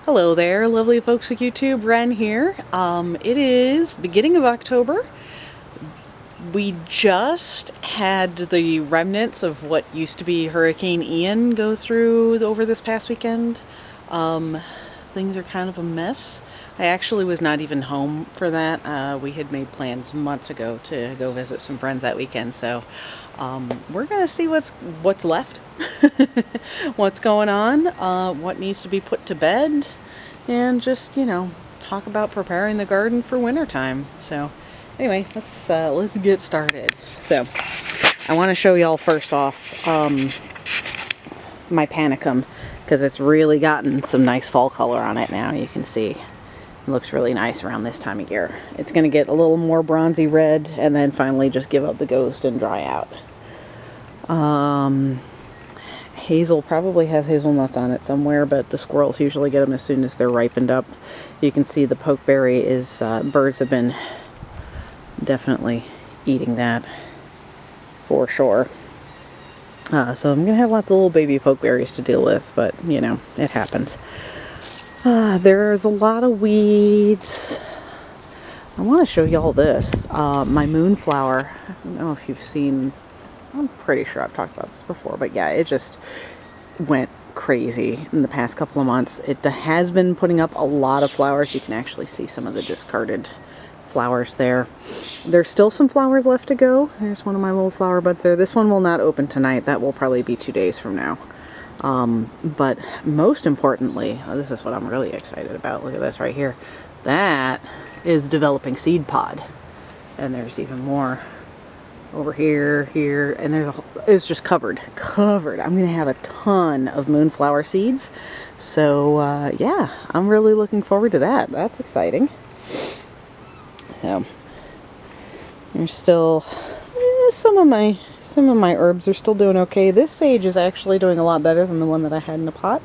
Hello there, lovely folks of YouTube. Ren here. It is beginning of October. We just had the remnants of what used to be Hurricane Ian go through over this past weekend. Things are kind of a mess. I actually was not even home for that. We had made plans months ago to go visit some friends that weekend, so we're gonna see what's left, what's going on, what needs to be put to bed, and just talk about preparing the garden for wintertime. So anyway, let's get started. So I want to show y'all first off my Panicum, because it's really gotten some nice fall color on it now. You can see it looks really nice around this time of year. It's going to get a little more bronzy red and then finally just give up the ghost and dry out. Hazel probably have hazelnuts on it somewhere, but the squirrels usually get them as soon as they're ripened up. You can see the pokeberry is, birds have been definitely eating that for sure. So I'm going to have lots of little baby pokeberries to deal with, but it happens. There's a lot of weeds. I want to show y'all this. My Moonflower. I don't know if you've seen, I'm pretty sure I've talked about this before, but yeah, it just went crazy in the past couple of months. It has been putting up a lot of flowers. You can actually see some of the discarded flowers there. There's still some flowers left to go. There's one of my little flower buds there. This one will not open tonight. That will probably be 2 days from now. But most importantly, this is what I'm really excited about. Look at this right here. That is developing seed pod. And there's even more over here, and it's just covered. I'm going to have a ton of Moonflower seeds. So, yeah, I'm really looking forward to that. That's exciting. So, there's still some of my herbs are still doing okay. This sage is actually doing a lot better than the one that I had in a pot,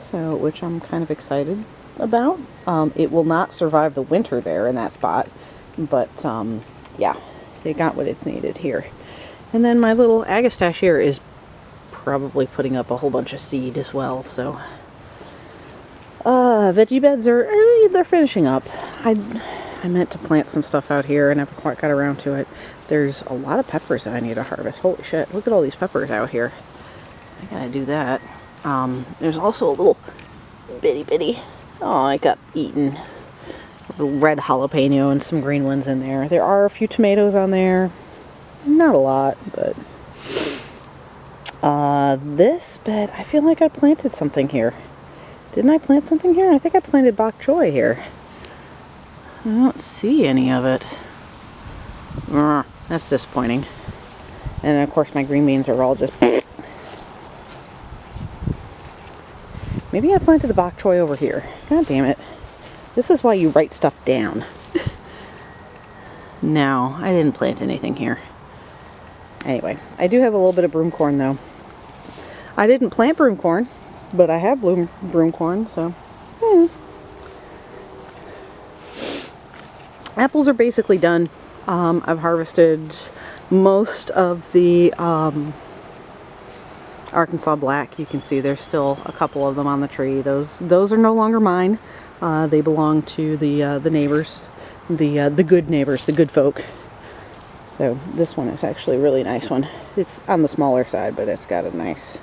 so which I'm kind of excited about. It will not survive the winter there in that spot, but yeah, it got what it's needed here. And then my little agastache here is probably putting up a whole bunch of seed as well. So veggie beds they're finishing up. I meant to plant some stuff out here and never quite got around to it. There's a lot of peppers that I need to harvest. Holy shit, look at all these peppers out here. I gotta do that. There's also a little bitty, oh, I got eaten. A little red jalapeno and some green ones in there. There are a few tomatoes on there. Not a lot, but this bed, I feel like I planted something here. Didn't I plant something here? I think I planted bok choy here. I don't see any of it. That's disappointing. And of course my green beans are all just... Maybe I planted the bok choy over here. God damn it. This is why you write stuff down. No, I didn't plant anything here. Anyway, I do have a little bit of broomcorn though. I didn't plant broomcorn, but I have broomcorn, so... Apples are basically done. I've harvested most of the Arkansas Black. You can see there's still a couple of them on the tree. Those are no longer mine. They belong to the neighbors, the good neighbors, the good folk. So this one is actually a really nice one. It's on the smaller side, but it's got a nice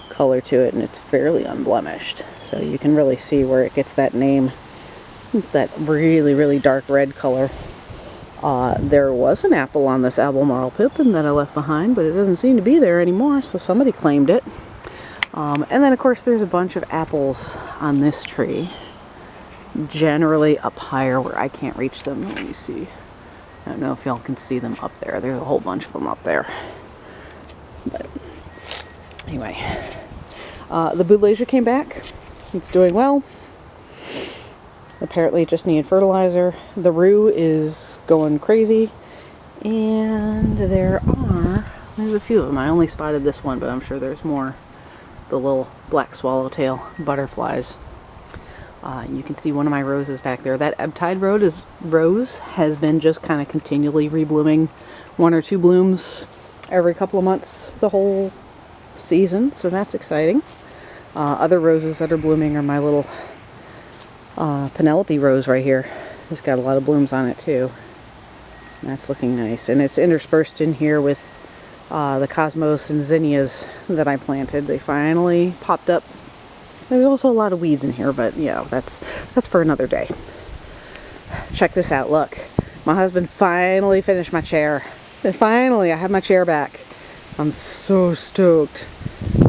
color to it, and it's fairly unblemished. So you can really see where it gets that name. That really dark red color. There was an apple on this Albemarle pippin that I left behind, but it doesn't seem to be there anymore, so somebody claimed it. And then of course there's a bunch of apples on this tree, generally up higher where I can't reach them. Let me see. I don't know if y'all can see them up there. There's a whole bunch of them up there. But anyway, the Bootlasia came back. It's doing well. Apparently it just needed fertilizer. The rue is going crazy. And there's a few of them. I only spotted this one, but I'm sure there's more. The little black swallowtail butterflies. You can see one of my roses back there. That Ebb-Tide rose has been just kind of continually reblooming. 1 or 2 blooms every couple of months the whole season, so that's exciting. Other roses that are blooming are my little Penelope rose right here. It's got a lot of blooms on it too. That's looking nice. And it's interspersed in here with the cosmos and zinnias that I planted. They finally popped up. There's also a lot of weeds in here, but yeah, that's for another day. Check this out, look. My husband finally finished my chair. And finally, I have my chair back. I'm so stoked.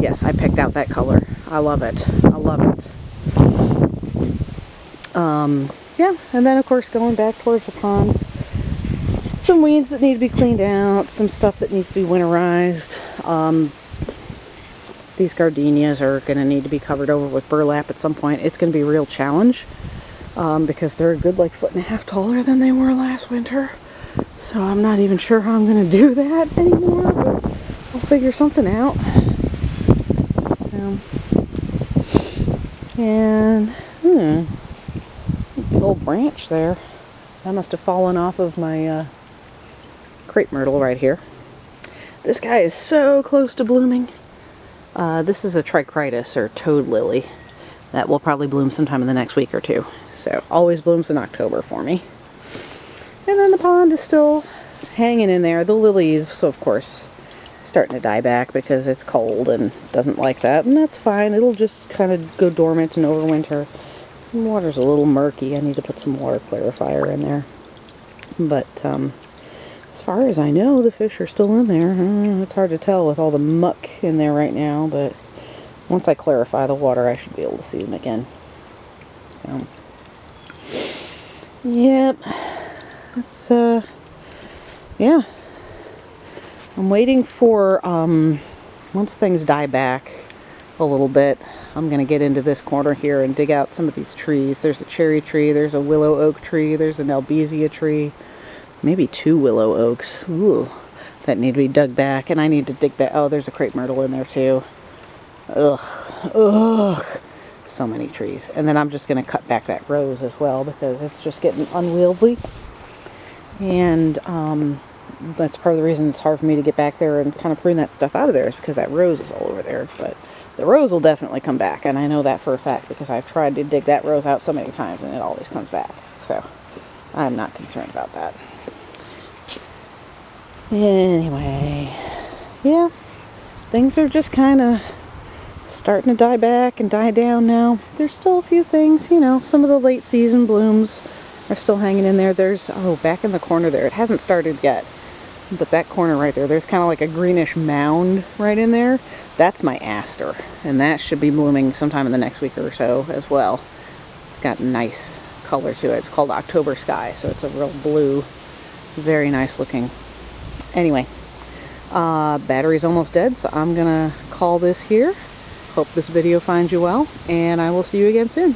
Yes, I picked out that color. I love it. I love it. Yeah, and then of course going back towards the pond. Some weeds that need to be cleaned out, some stuff that needs to be winterized. These gardenias are going to need to be covered over with burlap at some point. It's going to be a real challenge because they're a good like 1.5 feet taller than they were last winter. So I'm not even sure how I'm going to do that anymore, but I'll figure something out. So, and big old branch there. That must have fallen off of my crepe myrtle right here. This guy is so close to blooming. This is a trichritis or toad lily that will probably bloom sometime in the next week or two. So always blooms in October for me. And then the pond is still hanging in there. The lilies, so of course, starting to die back because it's cold and doesn't like that. And that's fine. It'll just kind of go dormant and overwinter. The water's a little murky. I need to put some water clarifier in there. But as far as I know, the fish are still in there. It's hard to tell with all the muck in there right now, but once I clarify the water, I should be able to see them again. So, yep. It's, yeah. I'm waiting for, once things die back a little bit, I'm going to get into this corner here and dig out some of these trees. There's a cherry tree, there's a willow oak tree, there's an albizia tree, maybe 2 willow oaks, ooh, that need to be dug back, and I need to dig back, oh, there's a crepe myrtle in there too. Ugh, so many trees. And then I'm just going to cut back that rose as well because it's just getting unwieldy. And that's part of the reason it's hard for me to get back there and kind of prune that stuff out of there is because that rose is all over there. But the rose will definitely come back, and I know that for a fact because I've tried to dig that rose out so many times and it always comes back. So I'm not concerned about that. Anyway, yeah, things are just kind of starting to die back and die down now. There's still a few things, you know, some of the late season blooms are still hanging in there. There's, oh, back in the corner there, it hasn't started yet, but that corner right there, there's kind of like a greenish mound right in there. That's my aster, and that should be blooming sometime in the next week or so as well. It's got nice color to it. It's called October Sky, so it's a real blue, very nice looking. Anyway, battery's almost dead, so I'm gonna call this here. Hope this video finds you well, and I will see you again soon.